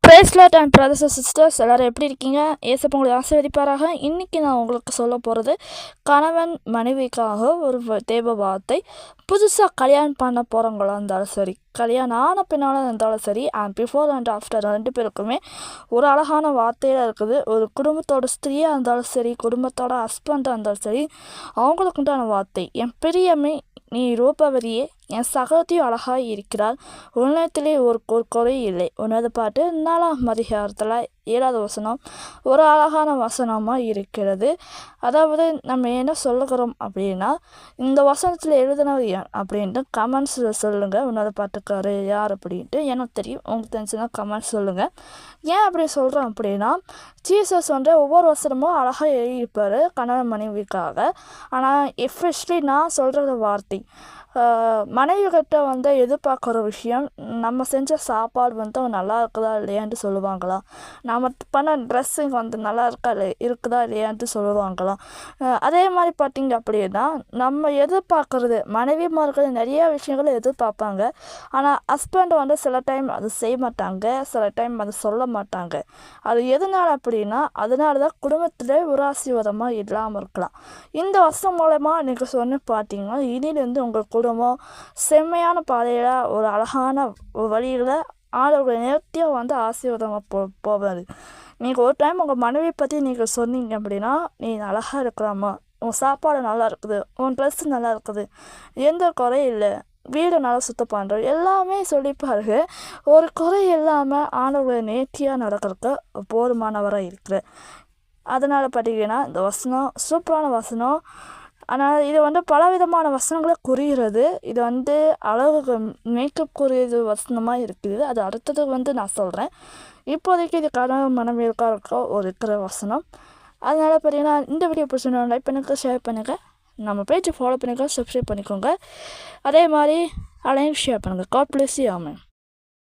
Price Lord and brothers and sisters எல்லோரும் எப்படி இருக்கீங்க? ஏசப்பா உங்களை ஆசீர்வதிப்பாராக. இன்றைக்கி நான் உங்களுக்கு சொல்ல போகிறது கணவன் மனைவிக்காக ஒரு தேவ வார்த்தை. புதுசாக கல்யாணம் பண்ண போகிறவங்களா இருந்தாலும் சரி, கல்யாணம் ஆன பின்னால் இருந்தாலும் சரி, அண்ட் பிஃபோர் அண்ட் ஆஃப்டர் ரெண்டு பேருக்குமே ஒரு அழகான வார்த்தையில் இருக்குது. ஒரு குடும்பத்தோட ஸ்திரீயாக இருந்தாலும் சரி, குடும்பத்தோட ஹஸ்பண்டாக இருந்தாலும் சரி, அவங்களுக்குண்டான வார்த்தை. என் பிரியமே நீ ரூபவதியே, என் சகோதரியும் அழகாக இருக்கிறார், உன்னதத்திலே ஒரு குறை இல்லை. உன்னத பாட்டு 4ஆம் அதிகாரத்தில் 7வது வசனம் ஒரு அழகான வசனமாக இருக்கிறது. அதாவது நம்ம என்ன சொல்லுகிறோம் அப்படின்னா, இந்த வசனத்தில் எழுதினவர் யார் அப்படின்ட்டு கமெண்ட்ஸில் சொல்லுங்கள். உன்னத பாட்டுக்காரு யார் அப்படின்ட்டு எனக்கு தெரியும். உங்களுக்கு தெரிஞ்சுன்னா கமெண்ட்ஸ் சொல்லுங்கள். ஏன் அப்படி சொல்கிறோம் அப்படின்னா, ஜீசஸ் ஒவ்வொரு வசனமும் அழகாக எழுதியிருப்பார் கணவன் மனைவிக்காக. ஆனால் எஸ்பெஷலி நான் சொல்கிற வார்த்தை, மனைவிகிட்ட எதிர்பார்க்குற விஷயம், நம்ம செஞ்ச சாப்பாடு நல்லா இருக்குதா இல்லையான்ட்டு சொல்லுவாங்களா, நம்ம பண்ண ட்ரெஸ்ஸிங் நல்லா இருக்குதா இல்லையான்ட்டு சொல்லுவாங்களா. அதே மாதிரி பார்த்திங்க அப்படின்னா, நம்ம எதிர்பார்க்குறது மனைவிமார்கள் நிறையா விஷயங்களை எதிர்பார்ப்பாங்க. ஆனால் ஹஸ்பண்ட் சில டைம் அது செய்ய மாட்டாங்க, சில டைம் அது சொல்ல மாட்டாங்க. அது எதனால் அப்படின்னா, அதனால தான் குடும்பத்தில் ஒரு ஆசீர்வாதமாக இல்லாமல் இருக்கலாம். இந்த வருஷம் மூலமாக நீங்கள் சொன்ன பார்த்தீங்கன்னா, இனிலேருந்து உங்கள் குடும்பம் செம்மையான பாதையில் ஒரு அழகான வழியில் ஆளோட நேர்த்தியாக ஆசீர்வாதமாக போவாது. நீங்கள் ஒரு டைம் உங்கள் மனைவி பற்றி நீங்கள் சொன்னீங்க அப்படின்னா, நீ அழகாக இருக்கிறாமா, உன் சாப்பாடு நல்லா இருக்குது, உன் ட்ரெஸ்ஸு நல்லா இருக்குது, எந்த குறையும் இல்லை, வீடு நல்லா சுத்தம் பண்ணுற எல்லாமே சொல்லிப்பாருங்க. ஒரு குறை இல்லாமல் ஆண்டவர்களை நேர்த்தியாக நடக்கிறதுக்கு போதுமானவராக இருக்கிற. அதனால் பார்த்தீங்கன்னா இந்த வசனம் சூப்பரான வசனம். ஆனால் இது பலவிதமான வசனங்களை குறிகிறது. இது அழகு மேக்கப் குறியது வசனமாக இருக்குது. அது அடுத்தது நான் சொல்கிறேன். இப்போதைக்கு இது கணவன் மனைவியருக்காக இருக்கிற வசனம். அதனால் பார்த்தீங்கன்னா இந்த வீடியோ பிடிச்சினா லைக் பண்ணுங்கள், ஷேர் பண்ணுங்கள், நம்ம பேஜை ஃபாலோ பண்ணுங்கள், சப்ஸ்கிரைப் பண்ணிக்கோங்க. அதே மாதிரி அலையும் ஷேர் பண்ணுங்கள். God bless you. ஆமென்.